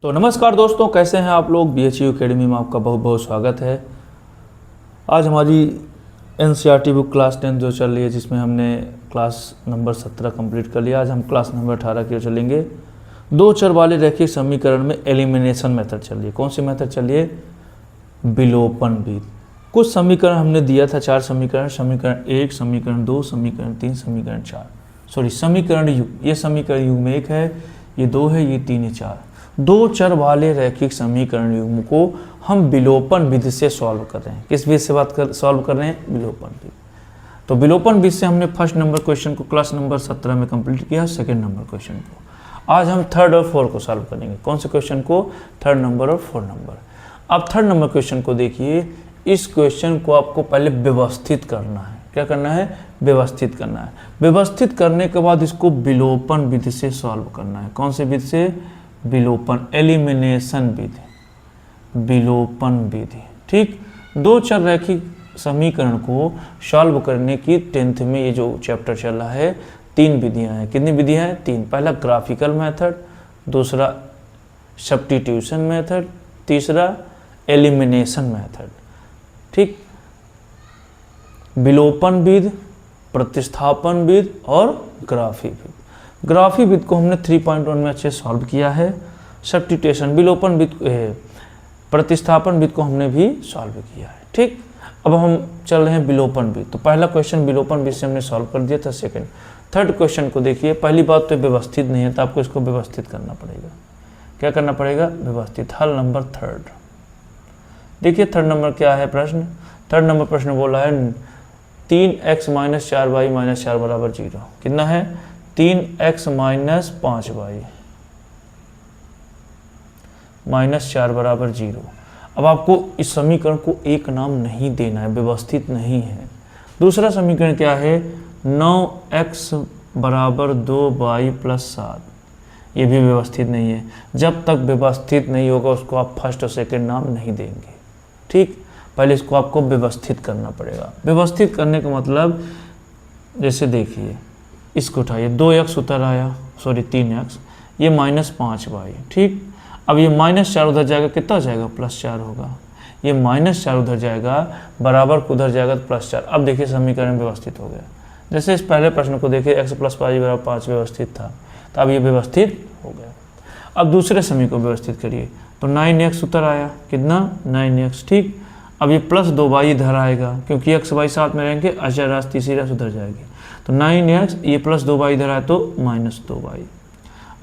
तो नमस्कार दोस्तों, कैसे हैं आप लोग। BHU एकेडमी में आपका बहुत बहुत स्वागत है। आज हमारी NCERT बुक क्लास 10 जो चल रही है, जिसमें हमने क्लास नंबर 17 कंप्लीट कर लिया। आज हम क्लास नंबर 18 की ओर चलेंगे। दो चर वाले रैखिक समीकरण में एलिमिनेशन मेथड चल रही है। कौन सी मेथड चल रही है? विलोपन विधि। कुछ समीकरण हमने दिया था, 4 समीकरण। समीकरण 1, समीकरण 2, समीकरण 3, समीकरण 4। समीकरण युग। ये समीकरण युग में 1 है, ये 2 है, ये 3 है, 4। दो चर वाले रैखिक समीकरण युग्म को हम विलोपन विधि से सॉल्व कर रहे हैं। किस विधि से सॉल्व कर रहे हैं? विलोपन विधि। तो विलोपन विधि से हमने फर्स्ट नंबर क्वेश्चन को क्लास नंबर 17 में कंप्लीट किया, सेकंड नंबर क्वेश्चन को। आज हम थर्ड और फोर्थ को सॉल्व करेंगे। कौन से क्वेश्चन को? थर्ड नंबर और फोर्थ नंबर। अब थर्ड नंबर क्वेश्चन को देखिए। इस क्वेश्चन को आपको पहले व्यवस्थित करना है। क्या करना है? व्यवस्थित करना है। व्यवस्थित करने के बाद इसको विलोपन विधि से सॉल्व करना है। कौन से विधि से? विलोपन, एलिमिनेशन विधि, विलोपन विधि। ठीक। दो चर रैखिक समीकरण को सॉल्व करने की 10th में ये जो चैप्टर चल रहा है, 3 विधियां हैं। कितनी विधियां हैं? 3। पहला ग्राफिकल मेथड, दूसरा सब्स्टिट्यूशन मेथड, तीसरा एलिमिनेशन मेथड। ठीक। विलोपन विधि, प्रतिस्थापन विधि और ग्राफी विधि। ग्राफी विधि को हमने 3.1 में अच्छे सॉल्व किया है। सब्स्टिट्यूशन, विलोपन विधि, प्रतिस्थापन विधि को हमने भी सॉल्व किया है। ठीक। अब हम चल रहे हैं विलोपन विधि। तो पहला क्वेश्चन विलोपन विधि से हमने सॉल्व कर दिया था। सेकंड, थर्ड क्वेश्चन को देखिए। पहली बात तो व्यवस्थित नहीं है, तो आपको इसको व्यवस्थित करना पड़ेगा। क्या करना पड़ेगा? व्यवस्थित। हल नंबर थर्ड। देखिए थर्ड नंबर क्या है प्रश्न। थर्ड नंबर प्रश्न बोला है 3x - 4y - 4 बराबर 0। कितना है? 3x - 5y - 4 बराबर 0। अब आपको इस समीकरण को एक नाम नहीं देना है, व्यवस्थित नहीं है। दूसरा समीकरण क्या है? 9x बराबर 2y + 7। ये भी व्यवस्थित नहीं है। जब तक व्यवस्थित नहीं होगा उसको आप फर्स्ट और सेकंड नाम नहीं देंगे। ठीक। पहले इसको आपको व्यवस्थित करना पड़ेगा। व्यवस्थित करने का मतलब, जैसे देखिए इसको उठाइए, 2x उतर आया, 3x, ये -5y। ठीक। अब ये -4 उधर जाएगा, कितना हो जाएगा? +4 होगा। ये -4 उधर जाएगा, बराबर को उधर जाएगा तो +4। अब देखिए समीकरण व्यवस्थित हो गया। जैसे इस पहले प्रश्न को देखिए, x + y = 5 व्यवस्थित था, तो अब ये व्यवस्थित हो गया। अब दूसरे समीकरण को व्यवस्थित करिए, तो 9x उतर आया, कितना? 9x। ठीक। अब ये +2y इधर आएगा, क्योंकि x y साथ में रहेंगे, अचर राशि तीसरी राशि उधर जाएगी। तो 9x, ये +2y इधर आया तो -2y।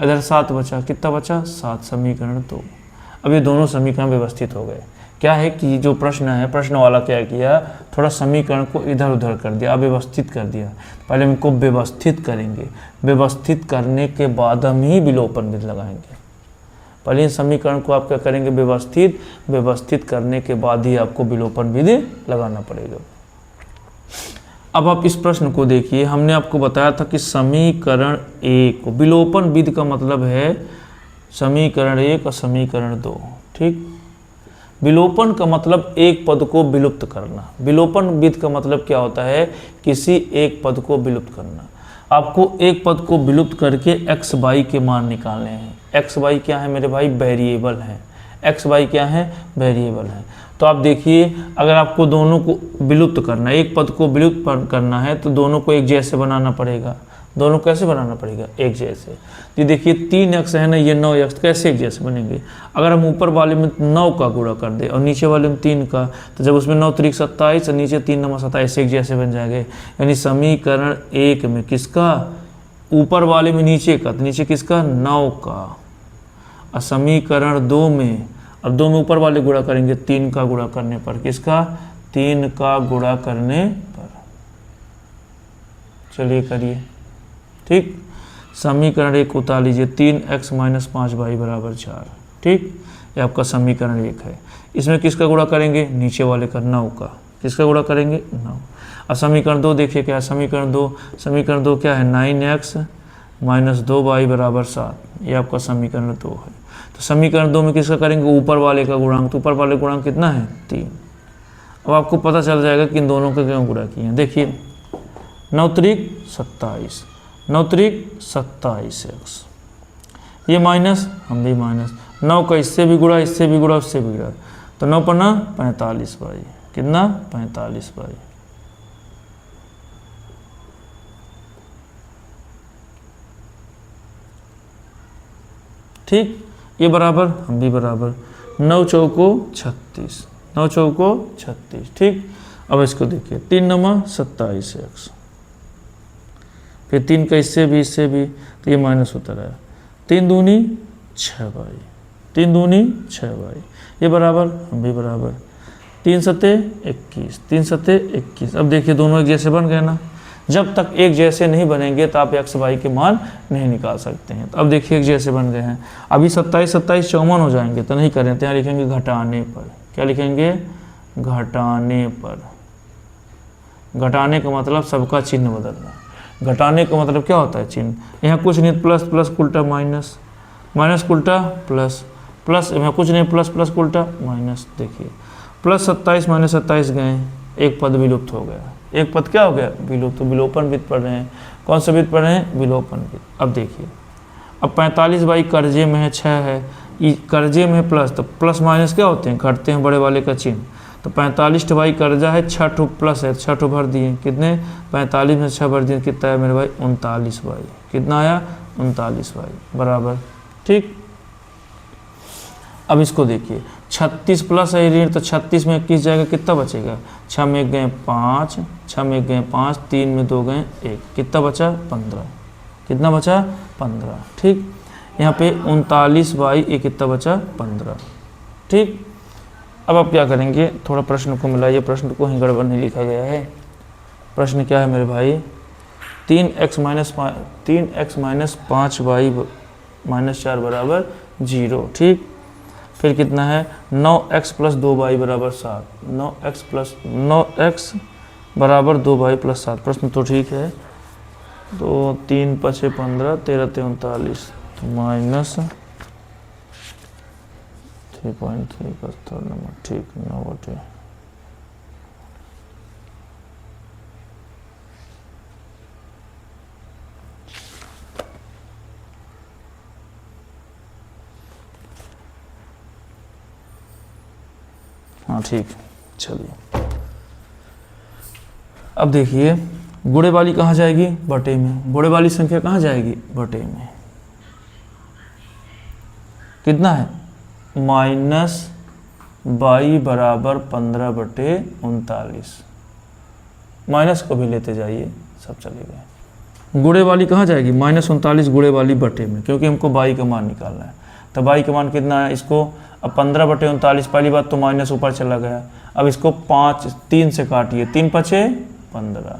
इधर 7 बचा, कितना बचा? 7। समीकरण 2। अब ये दोनों समीकरण व्यवस्थित हो गए। क्या है कि जो प्रश्न है, प्रश्न वाला क्या किया, थोड़ा समीकरण को इधर उधर कर दिया, अव्यवस्थित कर दिया। पहले हम इनको व्यवस्थित करेंगे। व्यवस्थित करने के बाद हम ही विलोपन विधि लगाएंगे। पहले समीकरण को आप क्या करेंगे? व्यवस्थित। व्यवस्थित करने के बाद ही आपको विलोपन विधि लगाना पड़ेगा। अब आप इस प्रश्न को देखिए। हमने आपको बताया था कि समीकरण 1, विलोपन विधि का मतलब है समीकरण 1 और समीकरण 2। ठीक। विलोपन का मतलब एक पद को विलुप्त करना। विलोपन विधि का मतलब क्या होता है? किसी एक पद को विलुप्त करना। आपको एक पद को विलुप्त करके x y के मान निकालने हैं। x y क्या है मेरे भाई? वेरिएबल है। x y क्या है? वेरिएबल है। तो आप देखिए, अगर आपको दोनों को विलुप्त करना है, एक पद को विलुप्त करना है, तो दोनों को एक जैसे बनाना पड़ेगा। दोनों कैसे बनाना पड़ेगा? एक जैसे। ये देखिए 3x है ना, ये 9x, कैसे एक जैसे बनेंगे? अगर हम ऊपर वाले में 9 का गुणा कर दे और नीचे वाले में 3 का, तो जब उसमें 9 × 3 = 27 और नीचे 3 × 9 = 27, एक जैसे बन जाएंगे। यानी समीकरण 1 में किसका? ऊपर वाले में नीचे का, तो नीचे किसका? 9 का। और समीकरण 2 में, अब 2 में ऊपर वाले गुणा करेंगे 3 का गुणा करने पर, किसका? 3 का गुणा करने पर। चलिए करिए। ठीक। समीकरण 1 उतार लीजिए, 3x - 5y = 4। ठीक। ये आपका समीकरण 1 है। इसमें किसका गुणा करेंगे? नीचे वाले का, 9 का। किसका गुणा करेंगे? 9। अब समीकरण 2 देखिए क्या है? समीकरण 2 क्या है? 9x - 2y = 7। ये आपका समीकरण 2 है। तो समीकरण 2 में किसका करेंगे? ऊपर वाले का गुणांक। तो ऊपर वाले गुणांक कितना है? 3। अब आपको पता चल जाएगा कि इन दोनों का क्यों गुणा किए हैं। देखिए 9 × 3 = 27, 9 × 3 = 27x, ये माइनस, हम भी माइनस, 9 का इससे भी गुणा, इससे भी गुणा, उससे भी गुणा, तो 9 पर 9 45 भाई, कितना 45 भाई। ठीक, ये बराबर, हम भी बराबर, 9 चौको 36, 9 चौको 36। ठीक, अब इसको देखिए, 3 9 27x, फिर 3 का इससे भी, तो ये माइनस होता रहा, 3 दूनी 6 भाई, 3 दूनी 6 भाई, ये बराबर, हम भी बराबर, 3 सते 21, 3 सते 21। अब देखिए दोनों एक जैसे बन गए ना, जब तक एक जैसे नहीं बनेंगे तो आप एक्स वाई के मान नहीं निकाल सकते हैं। तो अब देखिए एक जैसे बन गए हैं, अभी 27 27 54 हो जाएंगे तो नहीं करें, तो यहाँ लिखेंगे घटाने पर, क्या लिखेंगे, घटाने पर। घटाने का मतलब सबका चिन्ह बदलना, घटाने का मतलब क्या होता है चिन्ह, यहाँ कुछ नहीं, प्लस प्लस उल्टा माइनस, माइनस उल्टा प्लस, प्लस यहाँ कुछ नहीं, प्लस प्लस उल्टा माइनस। देखिए प्लस 27 माइनस 27 गए, एक पद विलुप्त हो गया, एक पद क्या हो गया, विलुप्त। तो विलोपन विध पढ़ रहे हैं, कौन सा विध पढ़ रहे हैं, विलोपन विध। अब देखिए, अब 45 बाई कर्जे में है 6 है, कर्जे में प्लस, तो प्लस माइनस क्या होते हैं, घटते हैं बड़े वाले का चिन्ह। तो 45 बाई कर्जा है, 6 ठो प्लस है, 6 ठो भर दिए, कितने 45 में 6 भर दिए, कितना है मेरे भाई 39 बाई, कितना आया 39 बाई, बराबर। ठीक, अब इसको देखिए, 36 प्लस है ऋण, तो 36 में 21 जाएगा, कितना बचेगा, 6 में 1 गए 5, 6 में 1 गए 5, 3 में 2 गए 1, कितना बचा 15, कितना बचा 15। ठीक, यहाँ पे 39 बाई ये कितना बचा 15। ठीक, अब आप क्या करेंगे, थोड़ा प्रश्न को मिलाइए, प्रश्न को ही गड़बड़ नहीं लिखा गया है। प्रश्न क्या है मेरे भाई, 3x माइनस 5 वाई माइनस 4 बराबर 0। ठीक, फिर कितना है 9x प्लस 2 वाई बराबर 7, 9x बराबर 2 वाई प्लस 7। प्रश्न तो ठीक है, तो 3 5 15, 13 39, तो माइनस 3.3 नंबर। ठीक, 9 बटे, हाँ ठीक, चलिए अब देखिए, गुणे वाली कहाँ जाएगी, बटे में। गुणे वाली संख्या कहाँ जाएगी, बटे में। कितना है, माइनस बाई बराबर 15 बटे 39, माइनस को भी लेते जाइए, सब चलेगा। गुणे वाली कहाँ जाएगी, माइनस 39 गुणे वाली बटे में, क्योंकि हमको बाई का मान निकालना है। तो बाई का मान कितना है, इसको अब 15 बटे 39, पहली बात तो माइनस ऊपर चला गया, अब इसको 3 से काटिए, 3 पचे 15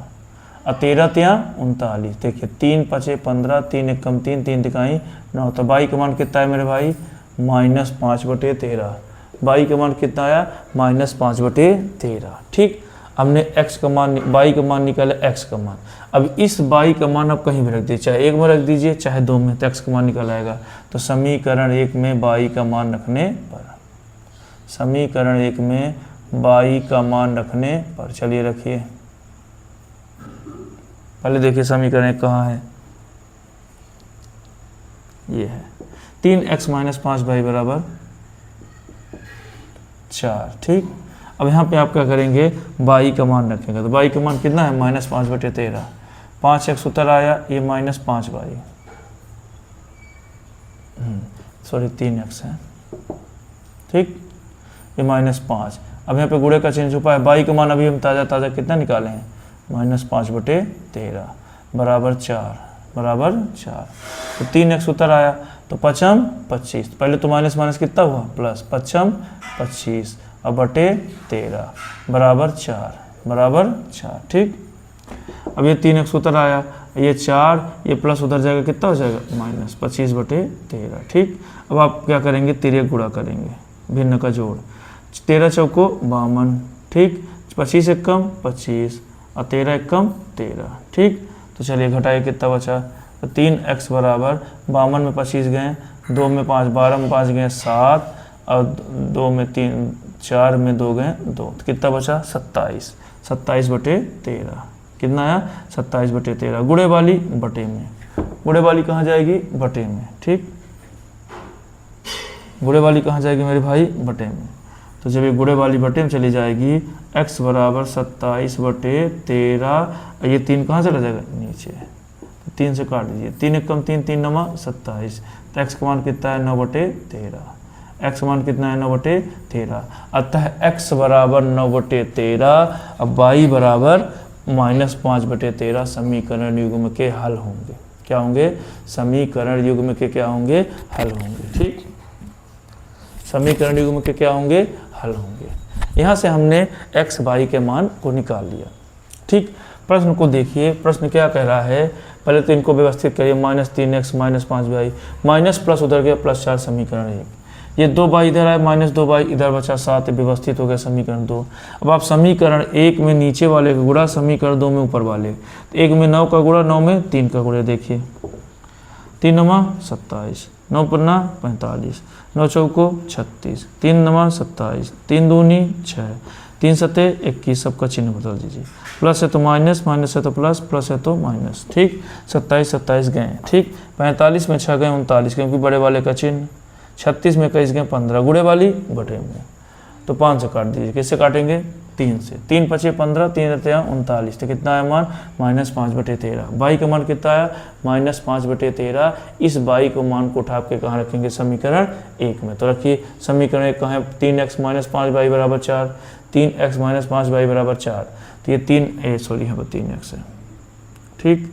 और 13 त्या 39। देखिए 3 पचे 15, 3 एक कम 3, 3 तिकाई 9। तो बाई का मान कितना है मेरे भाई, माइनस 5 बटे 13। बाई का मान कितना आया, माइनस 5 बटे 13। ठीक, हमने x का मान, बाई का मान निकाला, x का मान। अब इस बाई का मान आप कहीं भी रख दीजिए, चाहे 1 में रख दीजिए चाहे 2 में, तो x का मान निकल आएगा। तो समीकरण 1 में बाई का मान रखने पर, समीकरण 1 में बाई का मान रखने पर, चलिए रखिए, पहले देखिए समीकरण 1 कहाँ है, ये है 3x माइनस 5 बाई बराबर 4। ठीक, अब यहाँ पे आप क्या करेंगे, बाई का मान रखेंगे, तो बाई का मान कितना है, माइनस 5 बटे 13। 5x उत्तर आया, ये माइनस 5 बाई, सॉरी 3x है। ठीक, ये माइनस 5। अब यहाँ पे गुणे का चिन्ह छुपा है, बाई का मान अभी हम ताज़ा ताज़ा कितना निकाले हैं, माइनस 5 बटे 13 बराबर 4, बराबर 4। तो 3x उत्तर आया, तो 5m 25, पहले तो माइनस माइनस कितना हुआ, प्लस, 5m 25 अब बटे 13 बराबर 4, बराबर 4। ठीक, अब ये 3x उत्तर आया, ये 4, ये प्लस उधर जाएगा, कितना हो जाएगा, माइनस 25 बटे 13। ठीक, अब आप क्या करेंगे, तिर्यक गुणा करेंगे, भिन्न का जोड़, 13 चौको 52। ठीक, 25 एक कम 25 और 13 एक कम 13। ठीक, तो चलिए घटाइए, कितना बचा, तो 3x बराबर 52 में 25 गए, 2 में 5, 12 में 5 गए 7 और 2 में 3, 4 में 2 गए 2, तो कितना बचा 27, 27 बटे 13। कितना आया, 27 बटे 13। गुणे वाली बटे में, गुणे वाली कहाँ जाएगी, बटे में। ठीक, गुणे वाली कहाँ जाएगी मेरे भाई, बटे में। तो जब ये गुणे वाली बटे में चली जाएगी, x बराबर 27/13, ये 3 कहाँ चला जाएगा, नीचे। तो 3 से काट दीजिए, 3 एक कम 3, 3 नमा 27। तो x का मान कितना है, 9/13। x का मान कितना है, 9/13। अतः x बराबर 9/13, अब y बराबर -5/13 समीकरण युग्म के हल होंगे। क्या होंगे, समीकरण युग्म के क्या होंगे, हल होंगे। ठीक, समीकरण युग्म के क्या होंगे, हल होंगे। यहाँ से हमने x y के मान को निकाल लिया। ठीक, प्रश्न को देखिए, प्रश्न क्या कह रहा है, पहले तो इनको व्यवस्थित करिए, -3x -5y, माइनस प्लस उधर गया +4 समीकरण 1, ये 2y इधर आए, -2y इधर बचा 7, व्यवस्थित हो गया समीकरण 2। अब आप समीकरण 1 में नीचे वाले का गुणा, समीकरण 2 में ऊपर वाले, तो 1 में 9 का गुणा, 9 में 3 का गुणा, देखिए 3 नमा 27, 9 पन्ना 45, 9 चौको 36, 3 नमा 27, 3 दूनी 6, 3 सते 21, सबका चिन्ह बदल दीजिए, प्लस है तो माइनस, माइनस है तो प्लस, प्लस है तो माइनस। ठीक, 27 27 गए। ठीक, 45 में 6 गए 39, क्योंकि बड़े वाले का चिन्ह, 36 में 21 गए 15, गुणे वाली बटे में, तो 5 से काट दीजिए। किससे काटेंगे, 3 से, 3 पचे 15, 3 रहते हैं 39, तो कितना है मान, -5/13। बाई का मान कितना आया, -5/13। इस बाई को मान को उठा के कहाँ रखेंगे, समीकरण 1 में। तो रखिए समीकरण 1 कहाँ है, 3x - 5y बराबर 4, 3x - 5y बराबर 4, तो ये 3x है। ठीक,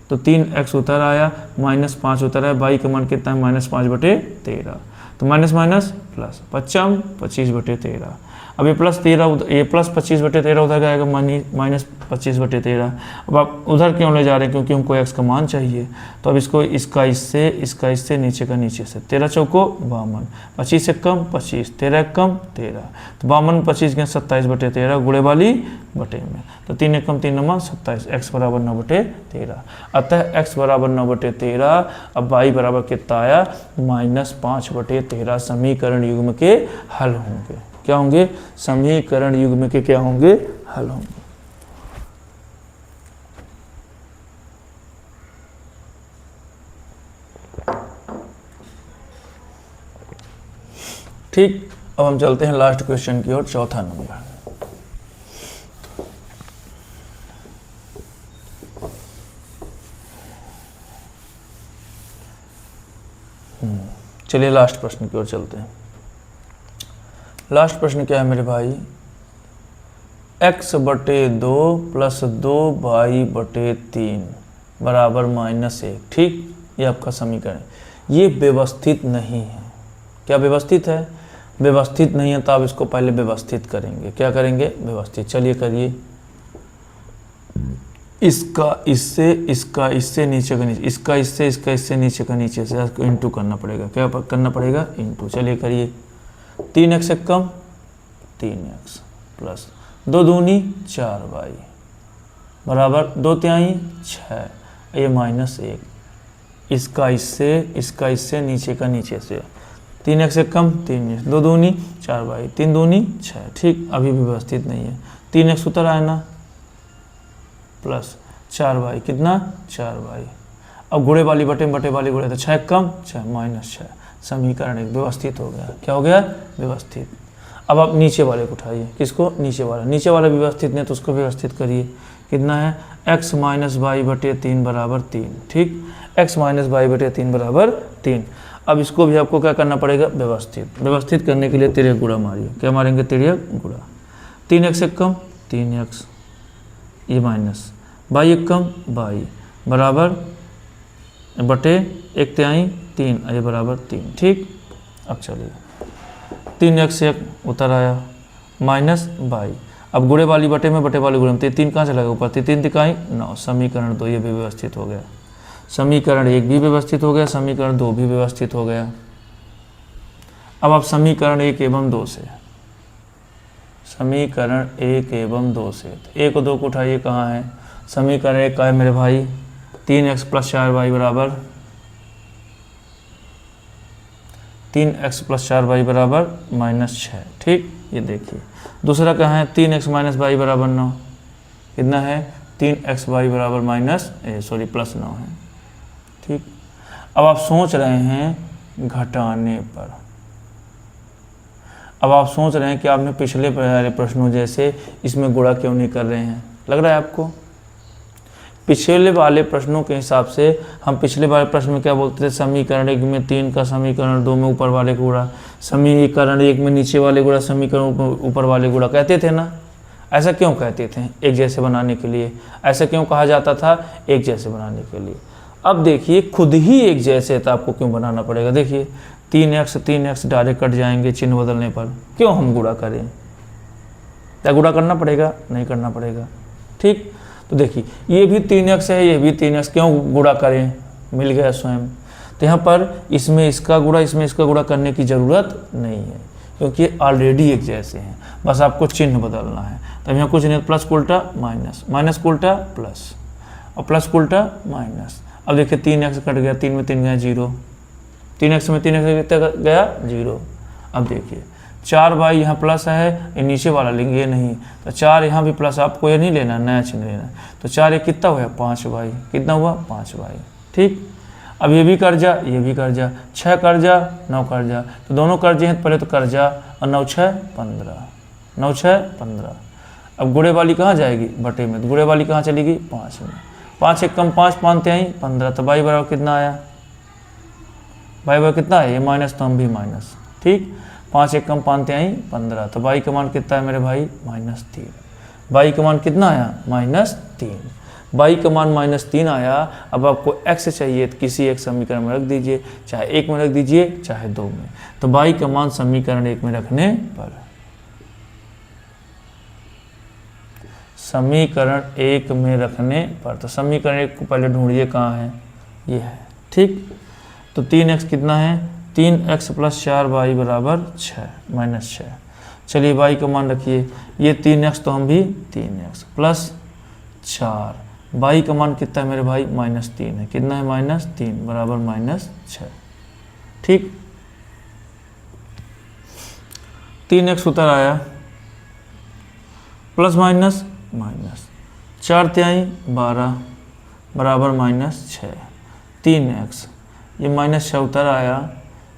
तो 3x उतर आया, -5 उतर आया, बाई का मान कितना है, -5/13, तो माइनस माइनस प्लस, 25/13। अब ये +13, ये +25/13 उधर जाएगा, -25/13। अब आप उधर क्यों ले जा रहे हैं, क्योंकि हमको x का मान चाहिए। तो अब इसको इसका इससे नीचे का नीचे से, 13 चौको 52, 25 से कम 25, 13 कम 13, तो 52 25 के 27/13, गुणे वाली बटे में, तो 3 एक कम 3 नमा 27, x बराबर 9/13। अतः x बराबर 9/13। अब y बराबर कितना आया, -5/13 समीकरण युग्म के हल होंगे। क्या होंगे, समीकरण युग्म के क्या होंगे, हल होंगे। ठीक, अब हम चलते हैं लास्ट क्वेश्चन की ओर, चौथा नंबर। चलिए लास्ट प्रश्न की ओर चलते हैं। लास्ट प्रश्न क्या है मेरे भाई, x/2 + 2y/3 बराबर -1। ठीक, ये आपका समीकरण है। ये व्यवस्थित नहीं है। क्या व्यवस्थित है, व्यवस्थित नहीं है, तो आप इसको पहले व्यवस्थित करेंगे। क्या करेंगे, व्यवस्थित। चलिए करिए, इसका इससे, इसका इससे, नीचे का नीचे, इसका इससे, इसका इससे, नीचे का नीचे से आपको इंटू करना पड़ेगा। क्या करना पड़ेगा, इंटू। चलिए करिए, 3x से कम 3x प्लस 2 दूनी 4y बराबर 2 तिहाई 6, ये -1, इसका इससे, नीचे का नीचे से, 3x से कम 3x, 2 दूनी 4y, 3 दूनी 6। ठीक, अभी भी व्यवस्थित नहीं है। 3x उतर आया ना, प्लस 4y, कितना 4y। अब गुणे वाली बटे वाली गुणे, तो 6 कम 6 -6, समीकरण 1 व्यवस्थित हो गया। क्या हो गया, व्यवस्थित। अब आप नीचे वाले को उठाइए, किसको, नीचे वाला व्यवस्थित नहीं तो उसको व्यवस्थित करिए। कितना है, x - y/3 बराबर 3। ठीक, x - y/3 बराबर 3। अब इसको भी आपको क्या करना पड़ेगा, व्यवस्थित करने के लिए तिर्यक गुणा मारिए। क्या मारेंगे, तिर्यक गुणा। 3x से कम 3x, ये माइनस, y एक कम y बराबर बटे 1 तिहाई 3, ये बराबर 3। ठीक, अब चलिए 3x से 1 उतर आया, -y। अब गुणे वाली बटे में, बटे वाली गुणे में, 3 कहाँ चला गया ऊपर, 3 तिहाई 9, समीकरण 2 ये भी व्यवस्थित हो गया। समीकरण 1 भी व्यवस्थित हो गया, समीकरण 2 भी व्यवस्थित हो गया। अब आप समीकरण 1 एवं 2 से, समीकरण 1 एवं 2 से, 1 और 2 को उठाइए, कहाँ है, समीकरण 1 का है मेरे भाई 3x + 4y बराबर -6। ठीक, ये देखिए। दूसरा कहाँ है, 3x - y बराबर 9, कितना है, 3xy बराबर +9 है। ठीक, अब आप सोच रहे हैं घटाने पर, अब आप सोच रहे हैं कि आपने पिछले वाले प्रश्नों जैसे इसमें गुणा क्यों नहीं कर रहे हैं, लग रहा है आपको। पिछले वाले प्रश्नों के हिसाब से हम पिछले वाले प्रश्न में क्या बोलते थे, समीकरण 1 में 3 का समीकरण 2 में ऊपर वाले को गुणा, समीकरण 1 में नीचे वाले गुणा, समीकरण ऊपर वाले गुणा कहते थे ना। ऐसा क्यों कहते थे, एक जैसे बनाने के लिए। ऐसा क्यों कहा जाता था, एक जैसे बनाने के लिए। अब देखिए खुद ही एक जैसे तो आपको क्यों बनाना पड़ेगा। देखिए 3x डायरेक्ट कट जाएंगे चिन्ह बदलने पर, क्यों हम गुणा करें, क्या गुणा करना पड़ेगा, नहीं करना पड़ेगा। ठीक, तो देखिए ये भी 3x है, ये भी 3x, क्यों गुणा करें, मिल गया स्वयं। तो यहाँ पर इसमें इसका गुणा इसमें इसका गुणा करने की ज़रूरत नहीं है, क्योंकि ऑलरेडी एक जैसे हैं, बस आपको चिन्ह बदलना है। तब यहाँ कुछ नहीं, प्लस को उल्टा माइनस, माइनस को उल्टा प्लस, और प्लस को उल्टा माइनस। अब देखिए 3x कट गया, 3 में 3 गया 0, 3x में 3x कितना गया 0। अब देखिए 4y यहाँ प्लस है, ये नीचे वाला लेंगे, ये नहीं, तो 4 यहाँ भी प्लस, आपको ये नहीं लेना, नया चिन्ह लेना। तो 4 एक कितना हुआ 5y, कितना हुआ 5y। ठीक, अब ये भी कर्जा, ये भी कर्जा, 6 कर्जा 9 कर्जा, तो दोनों कर्जे हैं, पहले तो कर्जा, और 9 6 15, 9 6 15। अब गुणे वाली कहाँ जाएगी, बटे में, तो गुणे वाली कहाँ चलेगी 5 में, 5 एक कम 5 5 आई 15, तो y बराबर कितना आया, y बराबर कितना है, ये माइनस तो हम भी माइनस। ठीक, 5 एक कम 5 आई 15, तो y का मान कितना है मेरे भाई -3, y का मान कितना आया -3, y का मान -3 आया। अब आपको x चाहिए तो किसी एक समीकरण में रख दीजिए, चाहे 1 में रख दीजिए चाहे 2 में। तो y का मान समीकरण 1 में रखने पर, समीकरण 1 में रखने पर, तो समीकरण 1 को पहले ढूंढिए कहाँ है, ये है। ठीक, तो 3x कितना है, 3x + 4y बराबर 6 -6। चलिए y का मान रखिए, ये 3x तो हम भी 3x + 4, y का मान कितना है मेरे भाई -3 है, कितना है -3 बराबर -6। ठीक, 3x उतर आया, प्लस माइनस माइनस, 4 तिहाई 12 बराबर -6, 3x, ये -6 उतर आया,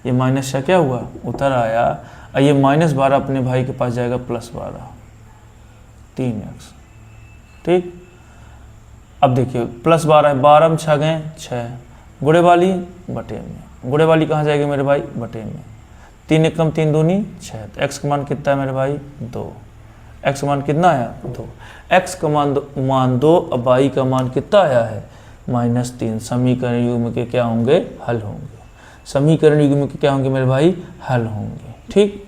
ये -6 क्या हुआ उतर आया, और ये -12 अपने भाई के पास जाएगा +12, 3x। ठीक, अब देखिए +12 है, 12 में 6 गए 6, गुणे वाली बटे में, गुणे वाली कहाँ जाएगी मेरे भाई बटे में, 3 एक कम 3 दूनी 6, तो x का मान कितना है मेरे भाई 2, x का मान कितना आया 2, x का मान 2, अब y का मान कितना आया है -3। समीकरण युग्म के क्या होंगे, हल होंगे, समीकरण युग्म के क्या होंगे मेरे भाई, हल होंगे। ठीक,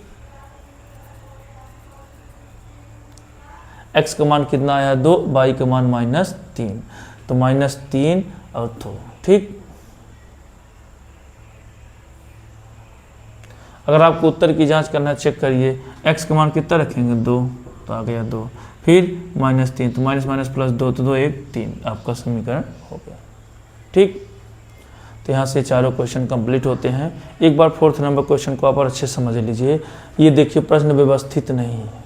x का मान कितना आया 2, y का मान -3, तो -3 और 2। ठीक, अगर आपको उत्तर की जांच करना है चेक करिए, x का मान कितना रखेंगे 2, तो आ गया 2, फिर -3, तो माइनस माइनस प्लस 2, तो 2 1 3, आपका समीकरण हो गया। ठीक, तो यहाँ से चारों क्वेश्चन कंप्लीट होते हैं। एक बार 4th नंबर क्वेश्चन को आप और अच्छे समझ लीजिए। ये देखिए प्रश्न व्यवस्थित नहीं है,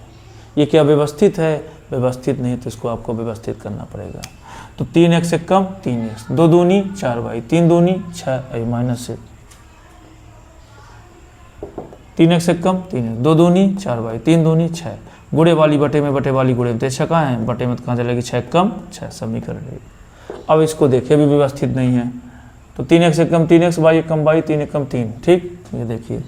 ये क्या व्यवस्थित है, व्यवस्थित नहीं, तो इसको आपको व्यवस्थित करना पड़ेगा। तो 3x से कम 3x, 2 दूनी 4y, 3 दूनी 6 -1, 3x से कम 3x, 2 दूनी 4y, 3 दूनी 6, गुणे वाली बटे में, बटे वाली गुणे में, तो 6 कहाँ है बटे में, तो कहाँ चलेगी 6 कम 6, समीकरण 1। अब इसको देखिए भी व्यवस्थित नहीं है, तो 3x से कम 3x, y कम y, 3 कम 3। ठीक, ये देखिए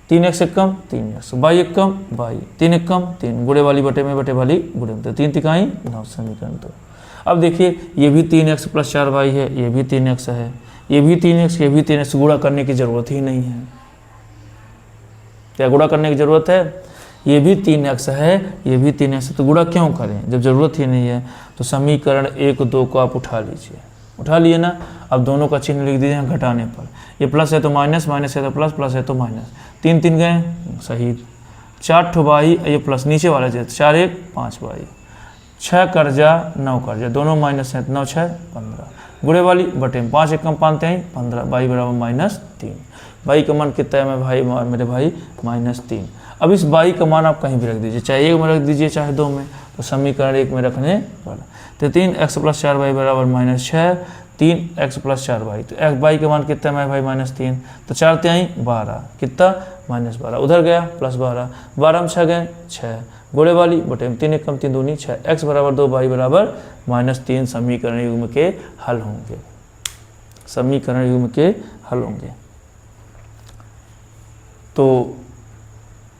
3x से कम 3x, y कम y, 3 कम 3, गुणे वाली बटे में, बटे वाली गुणे में, तो 3 तिकाई 9, समीकरण 2। अब देखिए ये भी 3x + 4y है, ये भी 3x है, ये भी 3x, ये भी 3x, गुणा करने की जरूरत ही नहीं है। क्या गुणा करने की जरूरत है, ये भी 3x है, ये भी 3x है, तो गुणा क्यों करें जब जरूरत ही नहीं है। तो समीकरण 1 2 को आप उठा लीजिए, उठा लिए ना। अब दोनों का चिन्ह लिख दीजिए घटाने पर, ये प्लस है तो माइनस, माइनस है तो प्लस, प्लस है तो माइनस, 3 3 गए सही, 4 ठो बाई, ये प्लस नीचे वाला जो 4 1 5 बाई, 6 कर्जा 9 कर्जा, दोनों माइनस है, 9 6 15, गुणे वाली बटे में, 5 1 कम 5 3 15, बाई बराबर -3, बाई का मान कितना है मैं भाई मेरे भाई -3। अब इस बाई का मान आप कहीं भी रख दीजिए, चाहे 1 में रख दीजिए चाहे 2 में, तो समीकरण 1 में रखने पर, तो 3x + 4y बराबर -6, 3x+4y, तो x का मान कितना है भाई -3, तो 4 3 12, कितना -12, उधर गया +12, 12 में 6 गए 6, गोले वाली बटे में 3 1 कम 3 दूनी 6, x बराबर 2 y बराबर -3 समीकरण युग्म के हल होंगे, समीकरण युग्म के हल होंगे। तो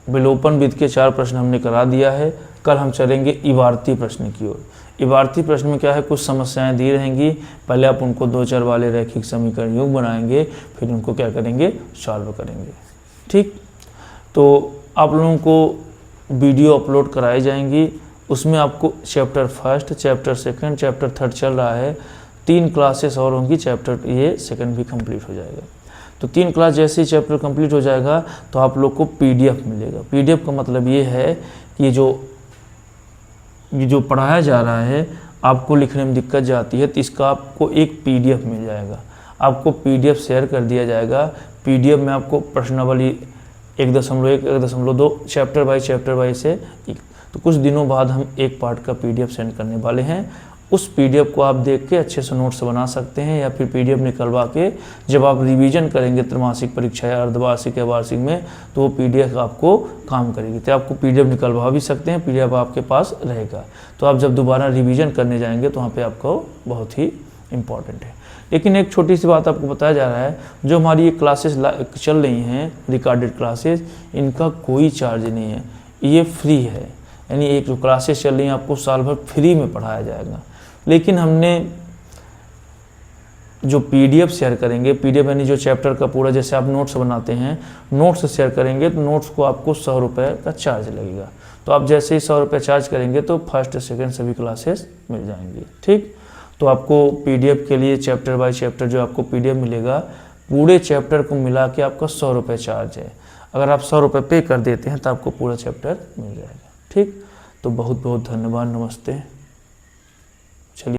विलोपन विधि के 4 प्रश्न हमने करा दिया है। कल हम चलेंगे इबारती प्रश्न की ओर। इबारती प्रश्न में क्या है, कुछ समस्याएं दी रहेंगी, पहले आप उनको 2 चर वाले रैखिक समीकरण युग्म बनाएंगे, फिर उनको क्या करेंगे, सॉल्व करेंगे। ठीक, तो आप लोगों को वीडियो अपलोड कराई जाएंगी, उसमें आपको चैप्टर 1, चैप्टर 2, चैप्टर 3 चल रहा है, 3 क्लासेस और होंगी, चैप्टर ये 2 भी कंप्लीट हो जाएगा। तो 3 क्लास जैसे ही चैप्टर कंप्लीट हो जाएगा तो आप लोग को PDF मिलेगा। PDF का मतलब ये है कि ये जो पढ़ाया जा रहा है आपको लिखने में दिक्कत जाती है, तो इसका आपको एक PDF मिल जाएगा, आपको PDF शेयर कर दिया जाएगा। PDF में आपको प्रश्नावली 1.1, 1.2 चैप्टर बाई से, तो कुछ दिनों बाद हम एक पार्ट का PDF सेंड करने वाले हैं। उस PDF को आप देख के अच्छे से नोट्स बना सकते हैं, या फिर PDF निकलवा के जब आप रिवीजन करेंगे त्रैमासिक परीक्षा या अर्धवार्षिक या वार्षिक में, तो वो PDF आपको काम करेगी। तो आपको PDF निकलवा भी सकते हैं, PDF आपके पास रहेगा, तो आप जब दोबारा रिवीजन करने जाएंगे तो वहाँ पर आपको बहुत ही इम्पॉर्टेंट है। लेकिन एक छोटी सी बात आपको बताया जा रहा है, जो हमारी ये क्लासेस चल रही हैं रिकॉर्डेड क्लासेस, इनका कोई चार्ज नहीं है, ये फ्री है। यानी एक जो क्लासेस चल रही हैं आपको साल भर फ्री में पढ़ाया जाएगा। लेकिन हमने जो PDF शेयर करेंगे, PDF यानी जो चैप्टर का पूरा, जैसे आप नोट्स बनाते हैं, नोट्स शेयर करेंगे तो नोट्स को आपको 100 रुपये का चार्ज लगेगा। तो आप जैसे ही 100 रुपये चार्ज करेंगे तो 1st 2nd सभी क्लासेस मिल जाएंगी। ठीक, तो आपको PDF के लिए चैप्टर बाय चैप्टर जो आपको PDF मिलेगा, पूरे चैप्टर को मिला के आपका 100 रुपये चार्ज है। अगर आप 100 रुपये पे कर देते हैं तो आपको पूरा चैप्टर मिल जाएगा। ठीक, तो बहुत बहुत धन्यवाद, नमस्ते।